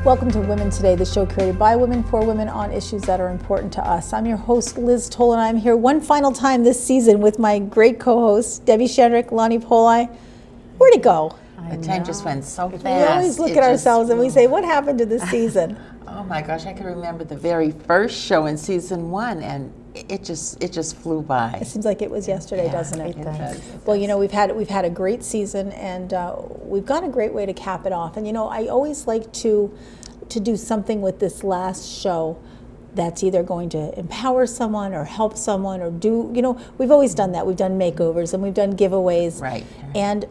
Welcome to Women Today, the show created by women for women on issues that are important to us. I'm your host, Liz Toll, and I'm here one final time this season with my great co-hosts, Debbie Shandrick, Lonnie Poli. Where'd it go? The time just went so fast. We always look at ourselves and we say, what happened to this season? Oh my gosh, I can remember the very first show in season 1, and it just flew by. It seems like it was yesterday, doesn't it? It does. Well, you know, we've had a great season, and we've got a great way to cap it off. And you know, I always like to do something with this last show that's either going to empower someone or help someone or do, you know, we've always done that. We've done makeovers and we've done giveaways. Right. And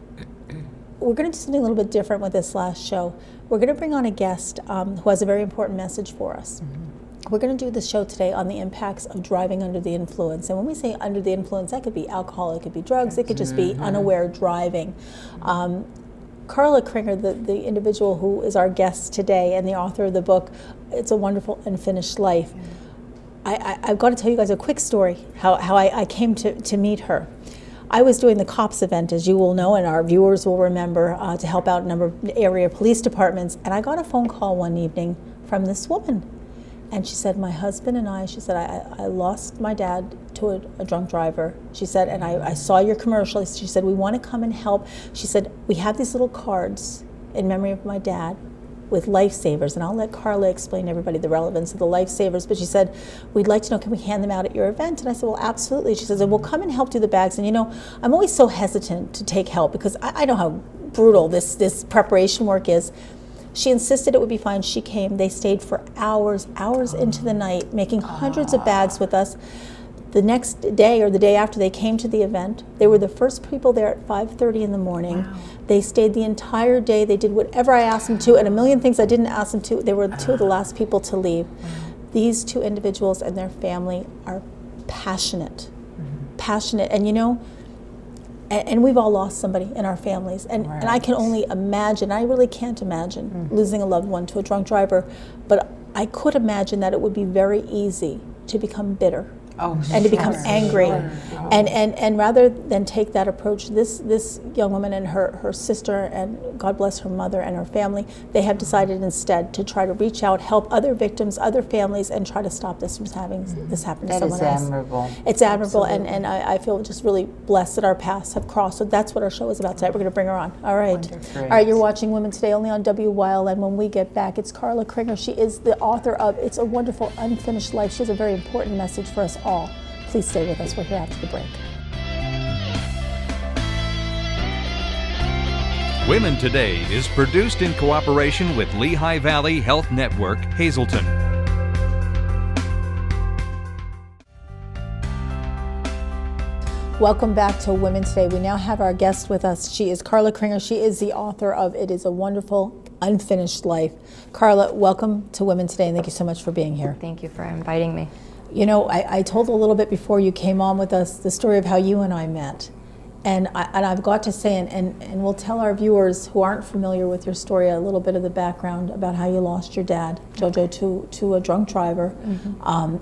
we're going to do something a little bit different with this last show. We're going to bring on a guest who has a very important message for us. Mm-hmm. We're going to do the show today on the impacts of driving under the influence. And when we say under the influence, that could be alcohol, it could be drugs, it could just be unaware driving. Carla Creo, the individual who is our guest today and the author of the book, It's a Wonderful Unfinished Life. I've got to tell you guys a quick story, how I came to meet her. I was doing the COPS event, as you will know, and our viewers will remember, to help out a number of area police departments. And I got a phone call one evening from this woman. And she said, my husband and I, she said, I lost my dad to a drunk driver. She said, and I saw your commercial. She said, we want to come and help. She said, we have these little cards in memory of my dad with lifesavers. And I'll let Carla explain to everybody the relevance of the lifesavers. But she said, we'd like to know, can we hand them out at your event? And I said, well, absolutely. She says, we'll come and help do the bags. And you know, I'm always so hesitant to take help because I know how brutal this preparation work is. She insisted it would be fine. She came. They stayed for hours into the night, making hundreds of bags with us. The next day or the day after they came to the event, they were the first people there at 5:30 in the morning. Wow. They stayed the entire day. They did whatever I asked them to, and a million things I didn't ask them to. They were two of the last people to leave. These two individuals and their family are passionate. And you know, and we've all lost somebody in our families. And I can only imagine, I really can't imagine losing a loved one to a drunk driver, but I could imagine that it would be very easy to become bitter. And to become angry. And rather than take that approach, this young woman and her sister, and God bless her mother and her family, they have decided instead to try to reach out, help other victims, other families, and try to stop this from having this happen to someone else. That is admirable. It's admirable, and I feel just really blessed that our paths have crossed. So that's what our show is about tonight. We're going to bring her on. All right. All right, you're watching Women Today only on WYLN. When we get back, it's Carla Creo. She is the author of It's a Wonderful Unfinished Life. She has a very important message for us all. Please stay with us. We're here after the break. Women Today is produced in cooperation with Lehigh Valley Health Network, Hazleton. Welcome back to Women Today. We now have our guest with us. She is Carla Creo. She is the author of It is a Wonderful Unfinished Life. Carla, welcome to Women Today, and thank you so much for being here. Thank you for inviting me. You know, I told a little bit before you came on with us the story of how you and I met. And I've got to say, and we'll tell our viewers who aren't familiar with your story a little bit of the background about how you lost your dad, Jojo, to a drunk driver,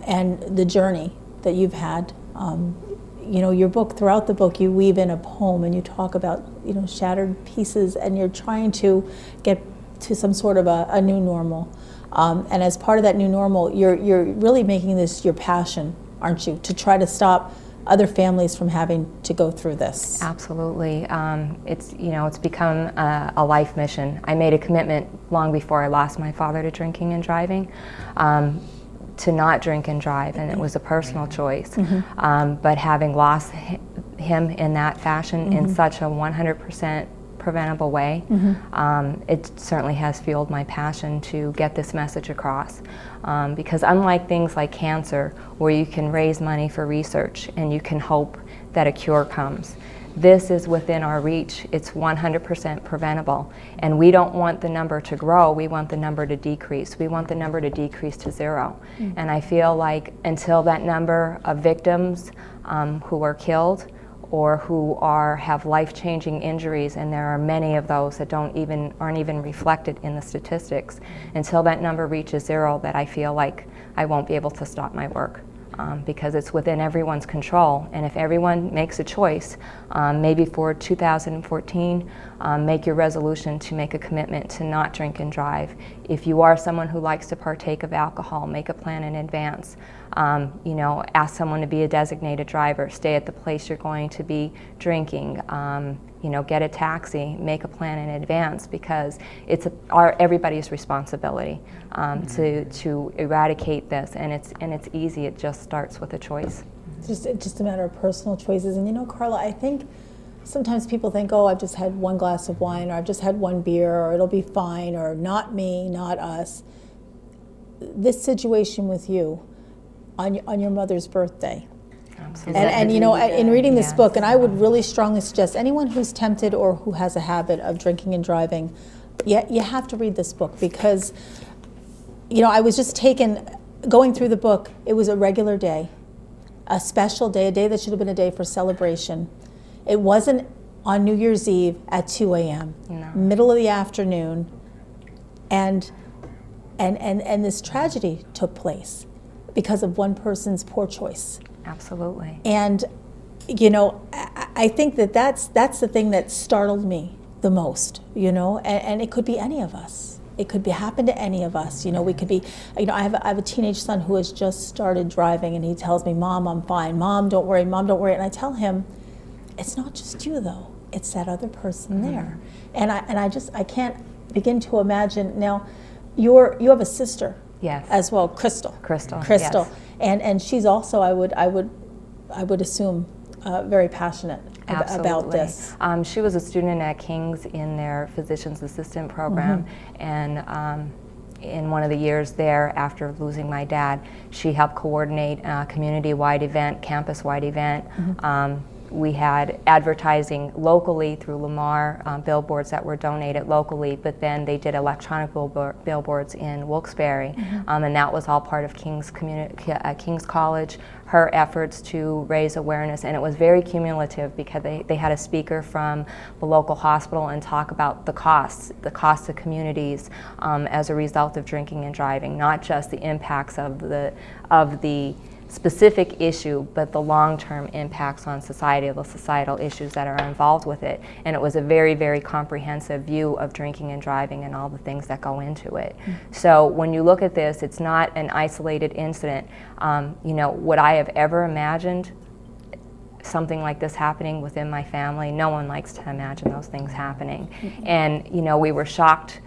and the journey that you've had. You know, your book, throughout the book, you weave in a poem and you talk about, you know, shattered pieces, and you're trying to get to some sort of a new normal. And as part of that new normal, you're really making this your passion, aren't you, to try to stop other families from having to go through this? Absolutely. It's become a life mission. I made a commitment long before I lost my father to drinking and driving, to not drink and drive, and it was a personal choice. But having lost him in that fashion, in such a 100% preventable way, it certainly has fueled my passion to get this message across. Because unlike things like cancer, where you can raise money for research and you can hope that a cure comes, this is within our reach. It's 100% preventable. And we don't want the number to grow, we want the number to decrease. We want the number to decrease to 0. And I feel like until that number of victims who are killed or who have life-changing injuries, and there are many of those that aren't even reflected in the statistics, until that number reaches 0, that I feel like I won't be able to stop my work. because it's within everyone's control. And if everyone makes a choice, maybe for 2014, make your resolution to make a commitment to not drink and drive. If you are someone who likes to partake of alcohol, make a plan in advance. Ask someone to be a designated driver, stay at the place you're going to be drinking, get a taxi, make a plan in advance, because it's everybody's responsibility to eradicate this, and it's easy. It just starts with a choice. It's just a matter of personal choices. And Carla, I think sometimes people think, oh, I've just had one glass of wine, or I've just had one beer, or it'll be fine, or not me, not us. This situation with you on your mother's birthday. Absolutely. And in reading this book, and I would really strongly suggest anyone who's tempted or who has a habit of drinking and driving, you have to read this book, because I was just going through the book. It was a regular day, a special day, a day that should have been a day for celebration. It wasn't on New Year's Eve at 2 a.m., No. middle of the afternoon, and this tragedy took place because of one person's poor choice. Absolutely. And I think that's the thing that startled me the most. And it could be any of us. It could happen to any of us. We could be. I have a teenage son who has just started driving, and he tells me, "Mom, I'm fine. Mom, don't worry. Mom, don't worry." And I tell him, "It's not just you, though. It's that other person there." And I can't begin to imagine. Now, you have a sister. Yes. As well, Crystal. Crystal. Crystal. Yes. And she's also, I would assume, very passionate about this. She was a student at King's in their physician's assistant program, and in one of the years there, after losing my dad, she helped coordinate a community-wide event, campus-wide event. We had advertising locally through Lamar, billboards that were donated locally, but then they did electronic billboards in Wilkes-Barre, and that was all part of King's College, her efforts to raise awareness, and it was very cumulative, because they had a speaker from the local hospital and talk about the costs to communities as a result of drinking and driving, not just the impacts of the specific issue, but the long-term impacts on society, the societal issues that are involved with it. And it was a very, very comprehensive view of drinking and driving and all the things that go into it. So when you look at this, it's not an isolated incident. Would I have ever imagined something like this happening within my family? No one likes to imagine those things happening. And we were shocked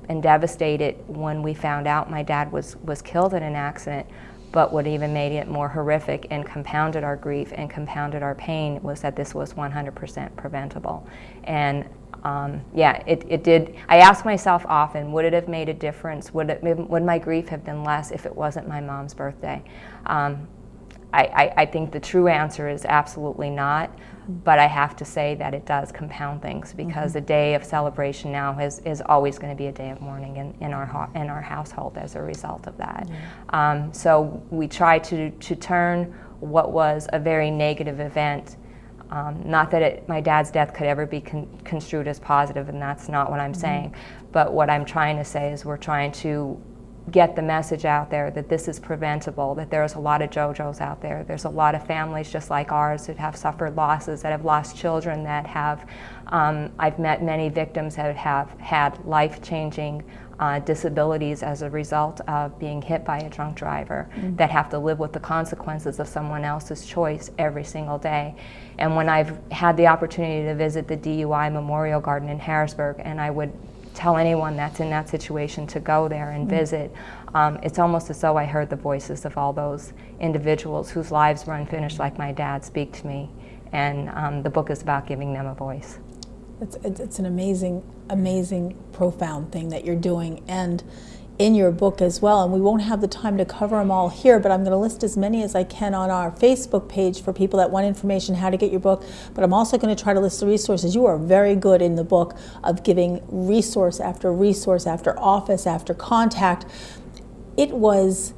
and devastated when we found out my dad was killed in an accident. But what even made it more horrific and compounded our grief and compounded our pain was that this was 100% preventable. And it did. I ask myself often, would it have made a difference? Would my grief have been less if it wasn't my mom's birthday? I think the true answer is absolutely not. But I have to say that it does compound things, because a day of celebration now is always going to be a day of mourning in our household as a result of that. So we try to turn what was a very negative event. Not that my dad's death could ever be construed as positive, and that's not what I'm saying. But what I'm trying to say is we're trying to get the message out there that this is preventable, that there's a lot of JoJos out there. There's a lot of families just like ours that have suffered losses, that have lost children, that have, I've met many victims that have had life-changing disabilities as a result of being hit by a drunk driver, that have to live with the consequences of someone else's choice every single day. And when I've had the opportunity to visit the DUI Memorial Garden in Harrisburg, and I would tell anyone that's in that situation to go there and visit, it's almost as though I heard the voices of all those individuals whose lives were unfinished like my dad speak to me. And the book is about giving them a voice. It's an amazing, profound thing that you're doing, and in your book as well. And we won't have the time to cover them all here, but I'm going to list as many as I can on our Facebook page for people that want information how to get your book. But I'm also going to try to list the resources. You are very good in the book of giving resource after office, after contact. It was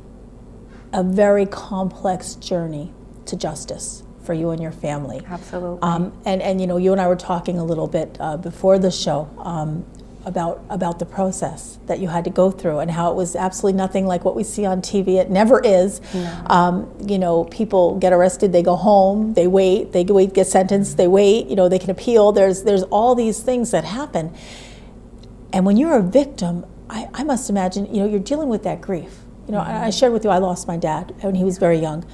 a very complex journey to justice for you and your family. Absolutely. And you and I were talking a little bit before the show. about the process that you had to go through and how it was absolutely nothing like what we see on TV. It never is. No. You know, people get arrested, they go home, they wait, get sentenced, they wait. You know, they can appeal. There's all these things that happen. And when you're a victim, I must imagine, you know, you're dealing with that grief. You know, I shared with you, I lost my dad when he was very young.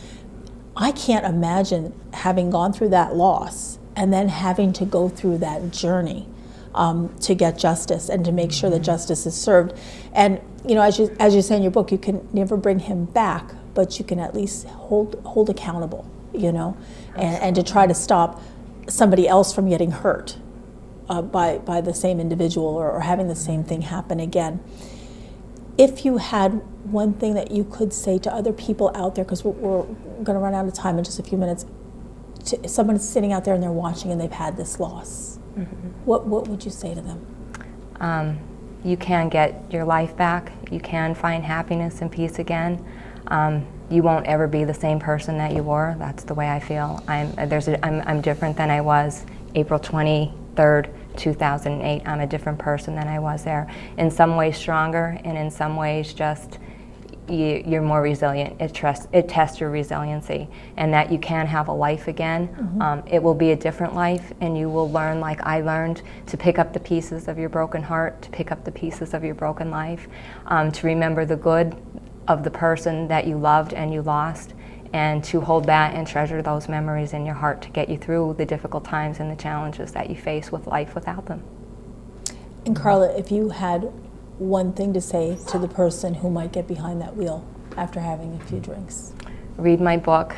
I can't imagine having gone through that loss and then having to go through that journey to get justice and to make sure that justice is served. And you know, as you say in your book, you can never bring him back, but you can at least hold accountable. You know, and to try to stop somebody else from getting hurt by the same individual or having the same thing happen again. If you had one thing that you could say to other people out there, because we're going to run out of time in just a few minutes, to someone sitting out there and they're watching and they've had this loss, what would you say to them? You can get your life back. You can find happiness and peace again. You won't ever be the same person that you were. That's the way I feel. I'm different than I was April 23rd, 2008. I'm a different person than I was there. In some ways stronger, and in some ways just you're more resilient. It tests your resiliency, and that you can have a life again. It will be a different life, and you will learn, like I learned, to pick up the pieces of your broken heart, to pick up the pieces of your broken life, to remember the good of the person that you loved and you lost, and to hold that and treasure those memories in your heart to get you through the difficult times and the challenges that you face with life without them. And Carla, if you had one thing to say to the person who might get behind that wheel after having a few drinks? Read my book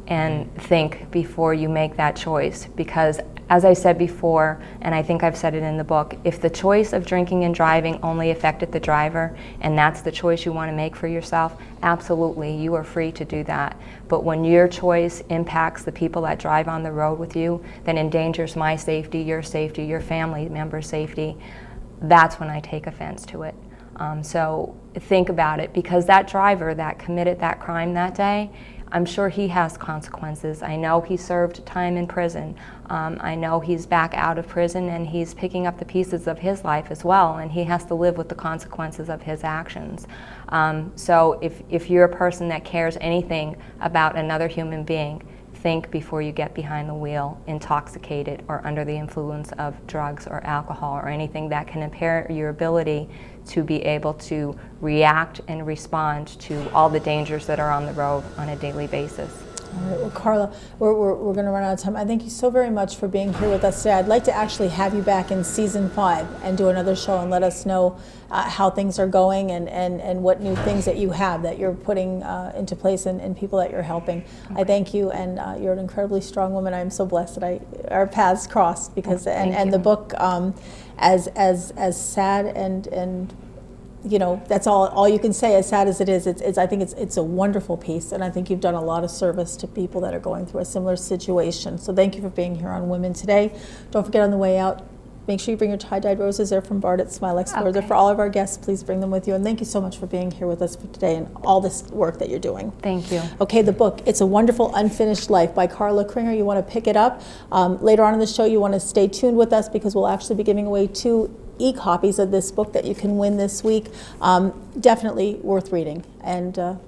and think before you make that choice, because as I said before, and I think I've said it in the book, if the choice of drinking and driving only affected the driver, and that's the choice you want to make for yourself, absolutely, you are free to do that. But when your choice impacts the people that drive on the road with you, then endangers my safety, your family member's safety, that's when I take offense to it. So think about it, because that driver that committed that crime that day, I'm sure he has consequences. I know he served time in prison. I know he's back out of prison and he's picking up the pieces of his life as well, and he has to live with the consequences of his actions. So if you're a person that cares anything about another human being, think before you get behind the wheel, intoxicated or under the influence of drugs or alcohol or anything that can impair your ability to be able to react and respond to all the dangers that are on the road on a daily basis. All right, well, Carla, we're going to run out of time. I thank you so very much for being here with us today. I'd like to actually have you back in season 5 and do another show and let us know how things are going and what new things that you have that you're putting into place and people that you're helping. Okay. I thank you, and you're an incredibly strong woman. I'm so blessed that our paths crossed, because and the book, as sad and you know, that's all you can say, as sad as it is. I think it's a wonderful piece, and I think you've done a lot of service to people that are going through a similar situation. So thank you for being here on Women Today. Don't forget, on the way out, make sure you bring your tie-dyed roses. They're from Bard at Smile Explorer. Okay. They're for all of our guests. Please bring them with you. And thank you so much for being here with us for today and all this work that you're doing. Thank you. Okay, the book, It's a Wonderful Unfinished Life by Carla Creo. You want to pick it up. Later on in the show, you want to stay tuned with us, because we'll actually be giving away 2 e-copies of this book that you can win this week. Definitely worth reading. And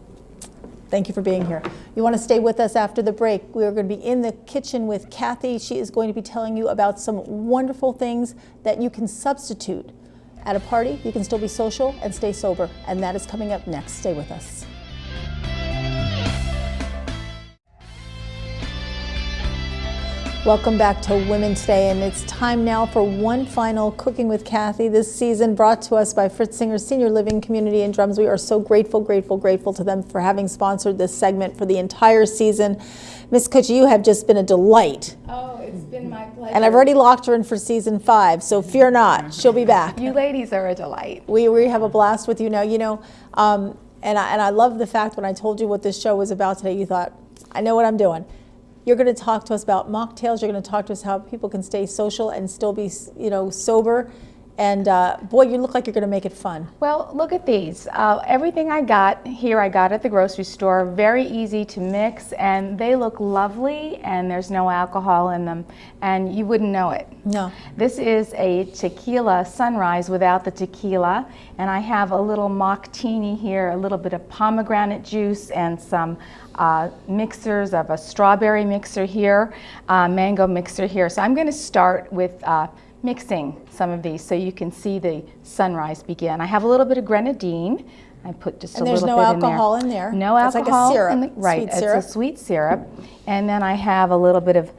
thank you for being here. You want to stay with us after the break. We are going to be in the kitchen with Kathy. She is going to be telling you about some wonderful things that you can substitute at a party. You can still be social and stay sober. And that is coming up next. Stay with us. Welcome back to Women Today, and it's time now for one final Cooking with Kathy this season, brought to us by Fritz Singer Senior Living Community in Drums. We are so grateful to them for having sponsored this segment for the entire season. Miss Kutcher, you have just been a delight. Oh, it's been my pleasure. And I've already locked her in for season 5, so fear not, she'll be back. You ladies are a delight. We have a blast with you now. You know, and I love the fact when I told you what this show was about today, you thought, I know what I'm doing. You're going to talk to us about mocktails. You're going to talk to us how people can stay social and still be, you know, sober. And boy, you look like you're going to make it fun. Well, look at these. Everything I got here, I got at the grocery store. Very easy to mix, and they look lovely, and there's no alcohol in them, and you wouldn't know it. No. This is a tequila sunrise without the tequila, and I have a little mock-tini here, a little bit of pomegranate juice, and some mixers of a strawberry mixer here, mango mixer here. So I'm going to start with mixing some of these so you can see the sunrise begin. I have a little bit of grenadine. I put just a little bit in there. And there's no alcohol in there. No It's alcohol. like a syrup. In the, right, Sweet it's syrup. a sweet syrup. And then I have a little bit of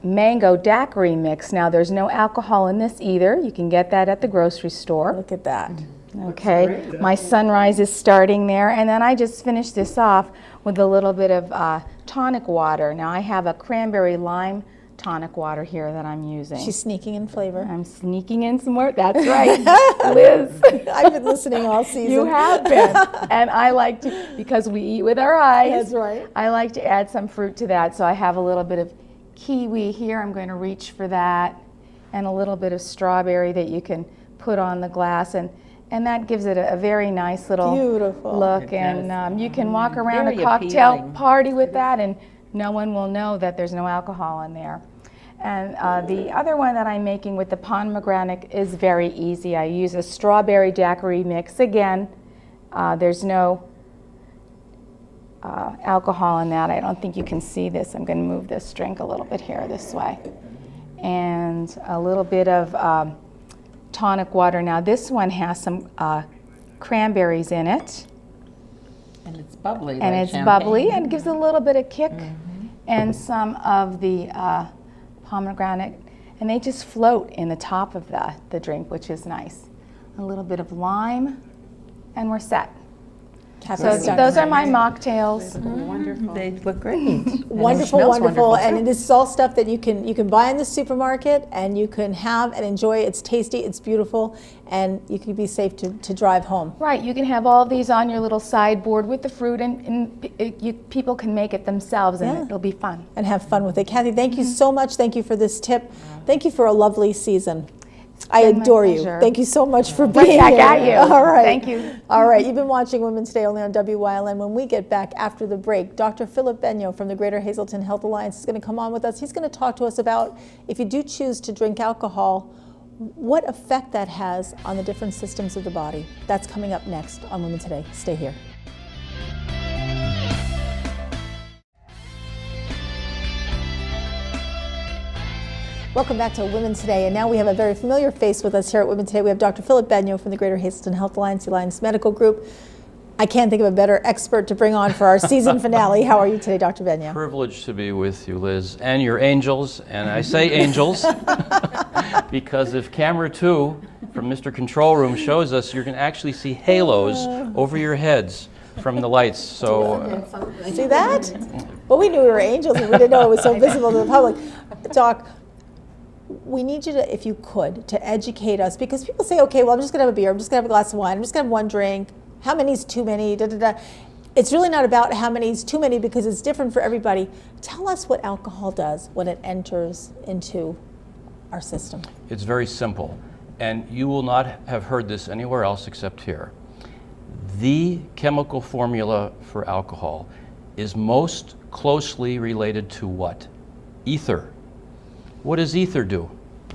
mango daiquiri mix. Now there's no alcohol in this either. You can get that at the grocery store. Look at that. Okay, my sunrise is starting there, and then I just finished this off with a little bit of tonic water. Now I have a cranberry lime tonic water here that I'm using. She's sneaking in flavor. I'm sneaking in some more. That's right, Liz. I've been listening all season. You have been, and I like to, because we eat with our eyes. That's right. I like to add some fruit to that, so I have a little bit of kiwi here. I'm going to reach for that, and a little bit of strawberry that you can put on the glass, and that gives it a very nice little Beautiful. look. It And you can walk around Very a cocktail appealing. party with that, and no one will know that there's no alcohol in there. And the other one that I'm making with the pomegranate is very easy. I use a strawberry daiquiri mix. Again, there's no alcohol in that. I don't think you can see this. I'm going to move this drink a little bit here this way. And a little bit of tonic water. Now this one has some cranberries in it. And it's bubbly. And like it's champagne. bubbly and gives a little bit of kick. And some of the pomegranate, and they just float in the top of the drink, which is nice. A little bit of lime, and we're set. So those are my mocktails. Wonderful. They look great. Wonderful, smells wonderful, wonderful, and too. this is all stuff that you can buy in the supermarket, and you can have and enjoy. It's tasty, it's beautiful, and you can be safe to drive home. Right, you can have all these on your little sideboard with the fruit, and people can make it themselves, and Yeah. it'll be fun. And have fun with it. Kathy, thank you so much. Thank you for this tip. Thank you for a lovely season. I been my adore you. pleasure. Thank you so much for being back here. at you. All right. Thank you. All right. You've been watching Women Today only on WYLN. When we get back after the break, Dr. Philip Benyo from the Greater Hazleton Health Alliance is going to come on with us. He's going to talk to us about if you do choose to drink alcohol, what effect that has on the different systems of the body. That's coming up next on Women Today. Stay here. Welcome back to Women Today, and now we have a very familiar face with us here at Women Today. We have Dr. Philip Benyo from the Greater Hazleton Health Alliance, the Alliance Medical Group. I can't think of a better expert to bring on for our season finale. How are you today, Dr. Benyo? Privileged to be with you, Liz, and your angels. And I say angels because if camera 2 from Mr. Control Room shows us, you can actually see halos over your heads from the lights. So See that? Well, we knew we were angels, and we didn't know it was so visible to the public. Doc, we need you to, if you could, to educate us, because people say, okay, well, I'm just going to have a beer, I'm just going to have a glass of wine, I'm just going to have one drink. How many is too many? Da, da, da. It's really not about how many is too many, because it's different for everybody. Tell us what alcohol does when it enters into our system. it's very simple. And you will not have heard this anywhere else except here. The chemical formula for alcohol is most closely related to what? Ether. What does ether do?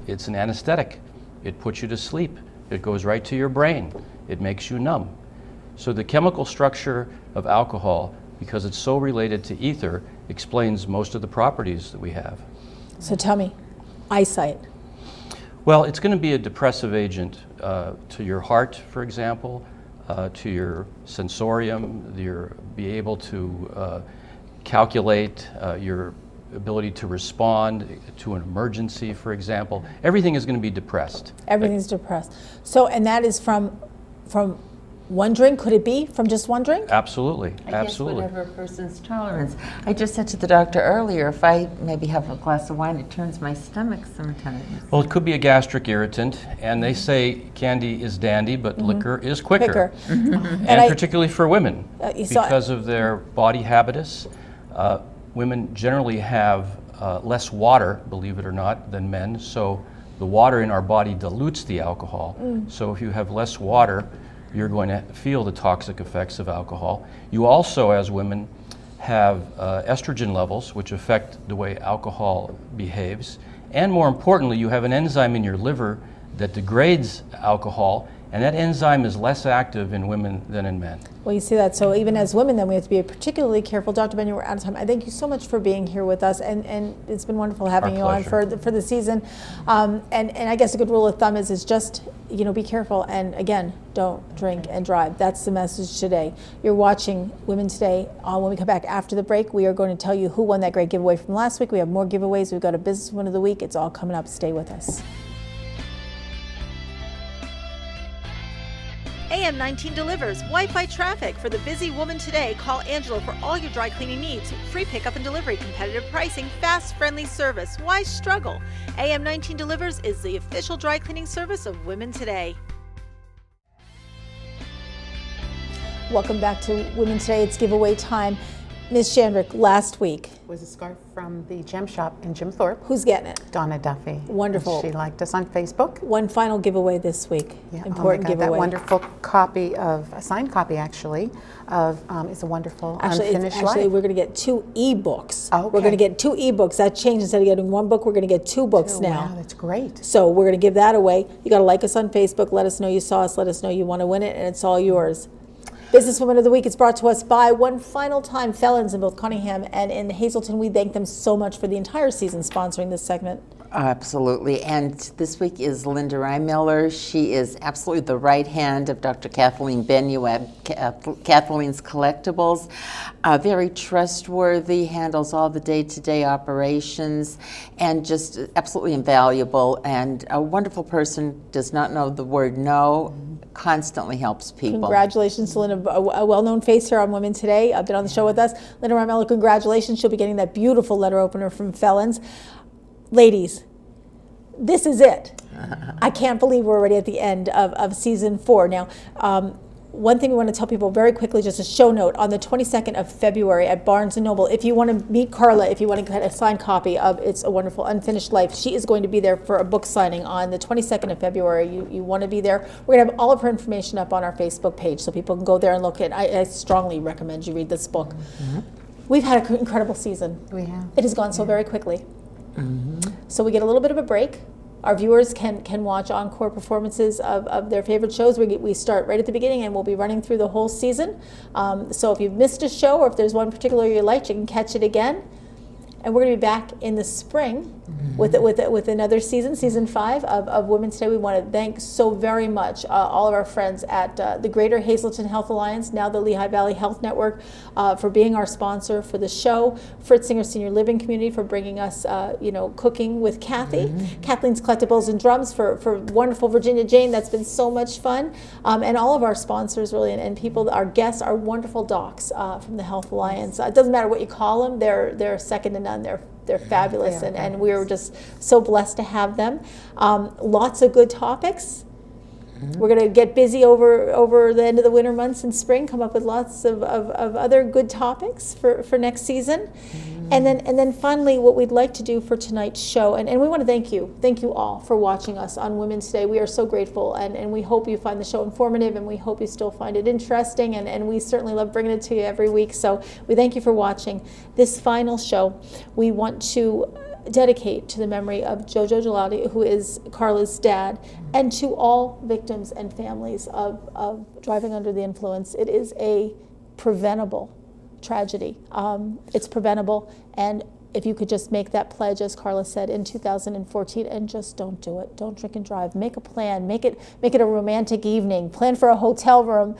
It's an anesthetic. It puts you to sleep. It goes right to your brain. It makes you numb. So the chemical structure of alcohol, because it's so related to ether, explains most of the properties that we have. So tell me, eyesight. Well, it's going to be a depressive agent to your heart, for example, to your sensorium, be able to calculate your ability to respond to an emergency, for example. Everything is going to be depressed. Everything's depressed. So, and that is from one drink? Could it be from just one drink? Absolutely, I absolutely. guess whatever a person's tolerance. I just said to the doctor earlier, if I maybe have a glass of wine, it turns my stomach sometimes. Well, it could be a gastric irritant, and they say candy is dandy, but liquor is quicker. And I- particularly for women, so- because of their body habitus. Women generally have less water, believe it or not, than men, so the water in our body dilutes the alcohol. So if you have less water, you're going to feel the toxic effects of alcohol. You also, as women, have estrogen levels, which affect the way alcohol behaves. And more importantly, you have an enzyme in your liver that degrades alcohol, and that enzyme is less active in women than in men. Well, you see that. So even as women, then we have to be particularly careful. Dr. Benya, we're out of time. I thank you so much for being here with us, and it's been wonderful having Our you on pleasure. for the season. And I guess a good rule of thumb is just, be careful, and again, don't drink and drive. That's the message today. You're watching Women Today. When we come back after the break, we are going to tell you who won that great giveaway from last week. We have more giveaways. We've got a Businesswoman of the Week. It's all coming up. Stay with us. AM 19 delivers Wi-Fi traffic for the busy woman today. Call Angela for all your dry cleaning needs. Free pickup and delivery, competitive pricing, fast, friendly service. Why struggle? AM 19 delivers is the official dry cleaning service of Women Today. Welcome back to Women Today. It's giveaway time. Ms. Chandrick, last week, Was a scarf from the gem shop in Jim Thorpe. who's getting it? Donna Duffy. Wonderful. She liked us on Facebook. One final giveaway this week. Yeah, Important oh my God, giveaway. That wonderful copy of, a signed copy actually, of It's a Wonderful Unfinished Life. We're going to get 2 ebooks. Okay. We're going to get 2 ebooks. That changed. Instead of getting 1 book, we're going to get 2 books Oh, now. wow, that's great. So we're going to give that away. You got to like us on Facebook. Let us know you saw us. Let us know you want to win it, and it's all yours. Businesswoman of the Week is brought to us by one final time Felons in both Cunningham and in Hazleton. We thank them so much for the entire season sponsoring this segment. Absolutely. And this week is Linda Reimiller. She is absolutely the right hand of Dr. Kathleen Benu at Kathleen's Collectibles. Very trustworthy, handles all the day-to-day operations, and just absolutely invaluable. And a wonderful person, does not know the word no, constantly helps people. Congratulations to Linda, a well-known face here on Women Today. Been on the show with us. Linda Reimiller, congratulations. She'll be getting that beautiful letter opener from Felons. Ladies, this is it. I can't believe we're already at the end of season 4. Now, one thing we want to tell people very quickly, just a show note, on the 22nd of February at Barnes & Noble, if you want to meet Carla, if you want to get a signed copy of It's a Wonderful Unfinished Life, she is going to be there for a book signing on the 22nd of February. You want to be there. We're going to have all of her information up on our Facebook page so people can go there and look at it. I strongly recommend you read this book. Mm-hmm. We've had an incredible season. We have. It has gone so very quickly. So we get a little bit of a break. Our viewers can watch encore performances of their favorite shows. We start right at the beginning, and we'll be running through the whole season. So if you've missed a show, or if there's one particular you liked, you can catch it again. And we're going to be back in the spring with another season 5 of Women Today. We want to thank so very much all of our friends at the Greater Hazleton Health Alliance, now the Lehigh Valley Health Network, for being our sponsor for the show. Fritz Singer Senior Living Community for bringing us, Cooking with Kathy. Kathleen's Collectibles and Drums for wonderful Virginia Jane. That's been so much fun. And all of our sponsors, really, and people, our guests, our wonderful docs from the Health Alliance. It doesn't matter what you call them. They're second to none. They're fabulous, and we're just so blessed to have them. Lots of good topics. We're going to get busy over the end of the winter months and spring, come up with lots of other good topics for next season. And then finally, what we'd like to do for tonight's show, and we want to thank you all for watching us on Women Today. We are so grateful, and we hope you find the show informative, and we hope you still find it interesting, and we certainly love bringing it to you every week. So we thank you for watching. This final show, we want to dedicate to the memory of Jojo Gelati, who is Carla's dad, and to all victims and families of driving under the influence. It is a preventable tragedy. It's preventable, and if you could just make that pledge, as Carla said, in 2014, and just don't do it. Don't drink and drive. Make a plan. Make it a romantic evening. Plan for a hotel room.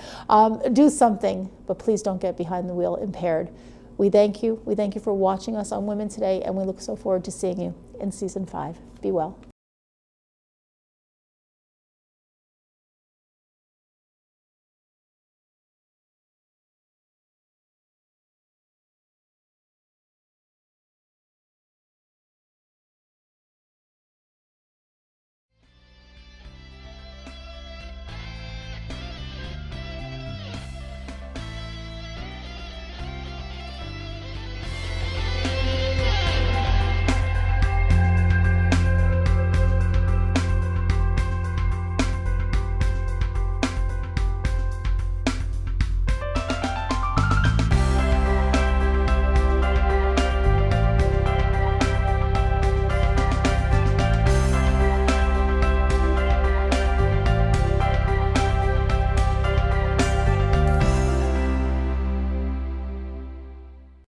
Do something, but please don't get behind the wheel impaired. We thank you. We thank you for watching us on Women Today, and we look so forward to seeing you in season 5. Be well.